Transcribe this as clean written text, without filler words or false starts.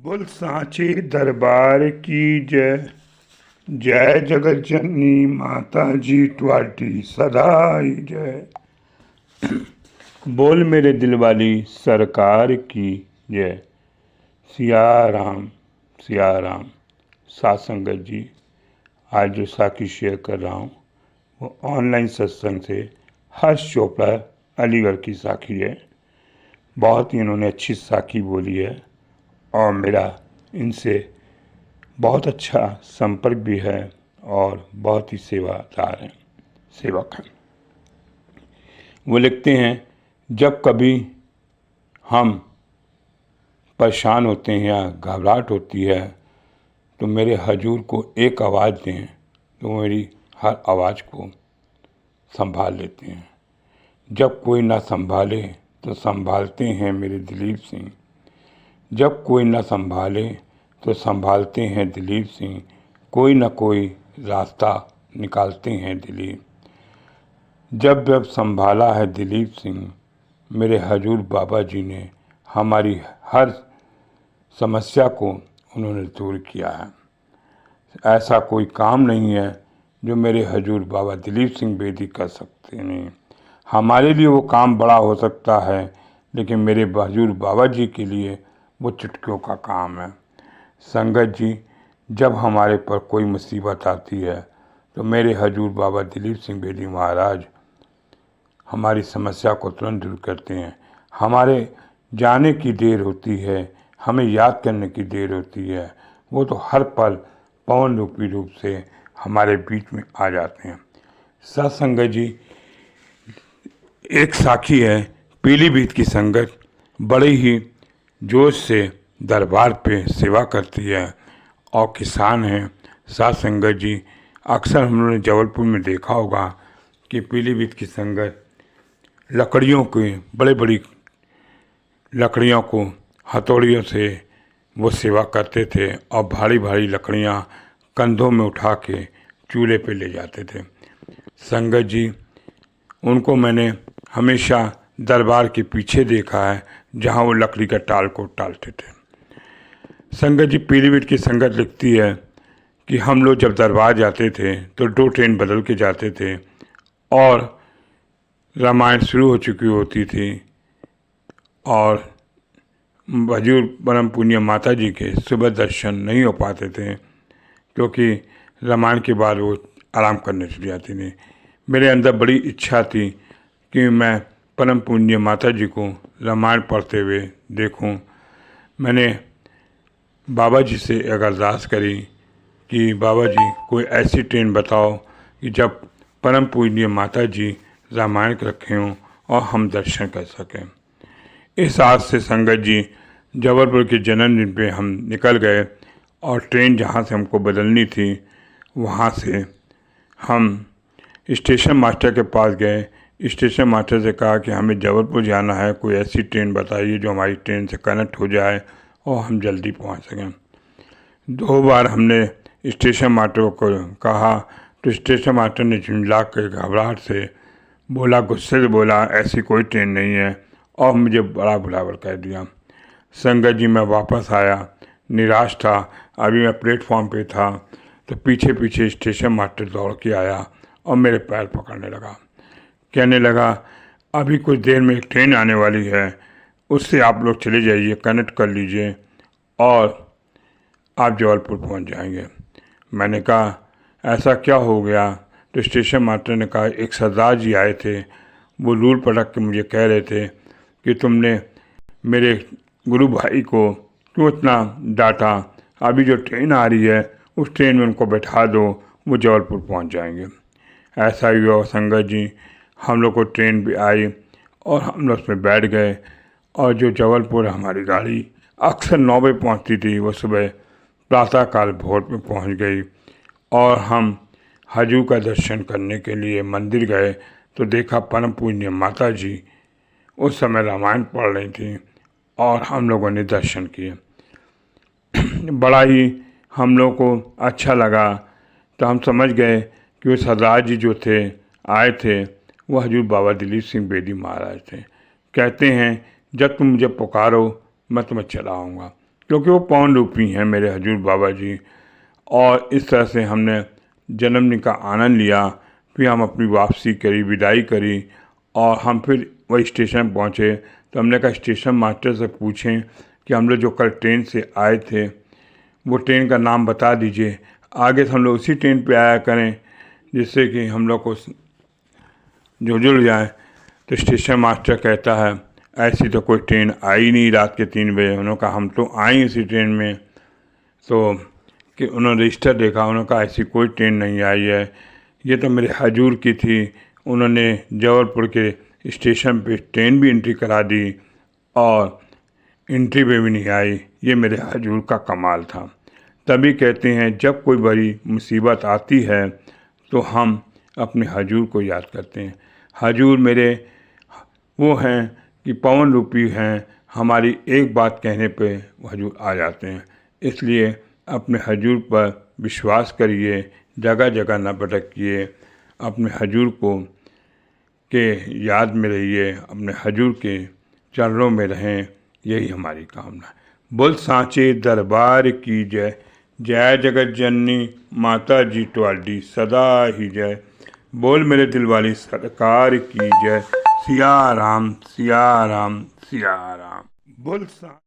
बोल सांचे दरबार की जय। जय जगत जननी माता जी ट्वाटी सदाई जय। बोल मेरे दिल वाली सरकार की जय। सिया राम सिया राम। साथ संगत जी, आज जो साखी शेयर कर रहा हूँ वो ऑनलाइन सत्संग से हर्ष चोपड़ा अलीगढ़ की साखी है। बहुत ही इन्होंने अच्छी साखी बोली है और मेरा इनसे बहुत अच्छा संपर्क भी है और बहुत ही सेवादार हैं, सेवक हैं। वो लिखते हैं, जब कभी हम परेशान होते हैं या घबराहट होती है तो मेरे हजूर को एक आवाज़ दें तो मेरी हर आवाज़ को संभाल लेते हैं। जब कोई ना संभाले तो संभालते हैं मेरे दिलीप सिंह। जब कोई ना संभाले तो संभालते हैं दिलीप सिंह। कोई ना कोई रास्ता निकालते हैं दिलीप। जब जब संभाला है दिलीप सिंह, मेरे हजूर बाबा जी ने हमारी हर समस्या को उन्होंने दूर किया है। ऐसा कोई काम नहीं है जो मेरे हजूर बाबा दिलीप सिंह बेदी कर सकते नहीं। हमारे लिए वो काम बड़ा हो सकता है, लेकिन मेरे हजूर बाबा जी के लिए वो चुटकियों का काम है। संगत जी, जब हमारे पर कोई मुसीबत आती है तो मेरे हजूर बाबा दिलीप सिंह बेदी महाराज हमारी समस्या को तुरंत दूर करते हैं। हमारे जाने की देर होती है, हमें याद करने की देर होती है, वो तो हर पल पवन रूपी रूप से हमारे बीच में आ जाते हैं। सत्संगत जी, एक साखी है, पीलीभीत की संगत बड़े ही जोश से दरबार पे सेवा करती है और किसान हैं। साथ संगत जी, अक्सर हम लोगों ने जबलपुर में देखा होगा कि पीलीभीत की संगत लकड़ियों की बड़ी बड़ी लकड़ियों को हथौड़ियों से वो सेवा करते थे और भारी भारी लकड़ियाँ कंधों में उठा के चूल्हे पे ले जाते थे। संगत जी, उनको मैंने हमेशा दरबार के पीछे देखा है जहाँ वो लकड़ी का टाल को टालते थे। संगत जी, पीलीभीत की संगत लिखती है कि हम लोग जब दरबार जाते थे तो 2 ट्रेन बदल के जाते थे और रामायण शुरू हो चुकी होती थी और हजूर परम पुण्य माता जी के सुबह दर्शन नहीं हो पाते थे क्योंकि रामायण के बाद वो आराम करने चली जाती थी। मेरे अंदर बड़ी इच्छा थी कि मैं परम पुण्य माता जी को रामायण पढ़ते हुए देखूं। मैंने बाबा जी से एक अरदास करी कि बाबा जी कोई ऐसी ट्रेन बताओ कि जब परम पूज्य माता जी रामायण रखे हों और हम दर्शन कर सकें। इस आज से संगत जी, जबलपुर के जन्मदिन पे हम निकल गए और ट्रेन जहाँ से हमको बदलनी थी वहाँ से हम स्टेशन मास्टर के पास गए। स्टेशन मास्टर से कहा कि हमें जबलपुर जाना है, कोई ऐसी ट्रेन बताइए जो हमारी ट्रेन से कनेक्ट हो जाए और हम जल्दी पहुँच सकें। 2 बार हमने स्टेशन मास्टर को कहा तो स्टेशन मास्टर ने झुंझला के घबराहट से बोला, गुस्से से बोला, ऐसी कोई ट्रेन नहीं है और मुझे बड़ा बुलावर कह दिया। संगत जी, मैं वापस आया, निराश था। अभी मैं प्लेटफॉर्म पे था तो पीछे पीछे स्टेशन मास्टर दौड़ के आया और मेरे पैर पकड़ने लगा, कहने लगा, अभी कुछ देर में एक ट्रेन आने वाली है, उससे आप लोग चले जाइए, कनेक्ट कर लीजिए और आप जबलपुर पहुंच जाएंगे। मैंने कहा, ऐसा क्या हो गया? तो स्टेशन मास्टर ने कहा, एक सरदार जी आए थे, वो रूल पटक के मुझे कह रहे थे कि तुमने मेरे गुरु भाई को क्यों इतना डांटा, अभी जो ट्रेन आ रही है उस ट्रेन में उनको बैठा दो, वो जबलपुर पहुंच जाएंगे। ऐसा ही हुआ संगत जी, हम लोग को ट्रेन भी आई और हम लोग उसमें बैठ गए और जो जबलपुर हमारी गाड़ी अक्सर 9 बजे पहुँचती थी, वो सुबह प्रातःकाल भोर में पहुँच गई और हम हजू का दर्शन करने के लिए मंदिर गए तो देखा परम पूज्य माता जी उस समय रामायण पढ़ रही थी और हम लोगों ने दर्शन किए। बड़ा ही हम लोग को अच्छा लगा। तो हम समझ गए कि वो सरदार जी जो थे आए थे वो हजूर बाबा दिलीप सिंह बेदी महाराज थे। कहते हैं, जब तुम मुझे पुकारो मैं तुम्हें चला आऊँगा। क्योंकि वो पवन रूपी हैं मेरे हजूर बाबा जी। और इस तरह से हमने जन्मदिन का आनंद लिया। फिर हम अपनी वापसी करी, विदाई करी, और हम फिर वही स्टेशन पहुँचे। तो हमने कहा स्टेशन मास्टर से पूछें कि हम लोग जो कल ट्रेन से आए थे वो ट्रेन का नाम बता दीजिए, आगे से हम लोग उसी ट्रेन पे आया करें, जिससे कि हम लोग को जो जुड़ जाए। तो स्टेशन मास्टर कहता है ऐसी तो कोई ट्रेन आई नहीं रात के 3 बजे। उन्होंने कहा हम तो आए इसी ट्रेन में। तो कि उन्होंने रजिस्टर देखा, उन्होंने कहा ऐसी कोई ट्रेन नहीं आई है, ये तो मेरे हजूर की थी। उन्होंने जबलपुर के स्टेशन पे ट्रेन भी एंट्री करा दी और एंट्री पे भी नहीं आई। ये मेरे हजूर का कमाल था। तभी कहते हैं जब कोई बड़ी मुसीबत आती है तो हम अपने हजूर को याद करते हैं। हजूर मेरे वो हैं कि पवन रूपी हैं, हमारी एक बात कहने पे हजूर आ जाते हैं। इसलिए अपने हजूर पर विश्वास करिए, जगह जगह न भटकिए, अपने हजूर को के याद में रहिए, अपने हजूर के चरणों में रहें, यही हमारी कामना है। बोल सांचे दरबार की जय। जय जगत जननी माता जी ट्वाली सदा ही जय। बोल मेरे दिल वाली सरकार की जय। सिया राम सिया राम सिया राम। बोल सा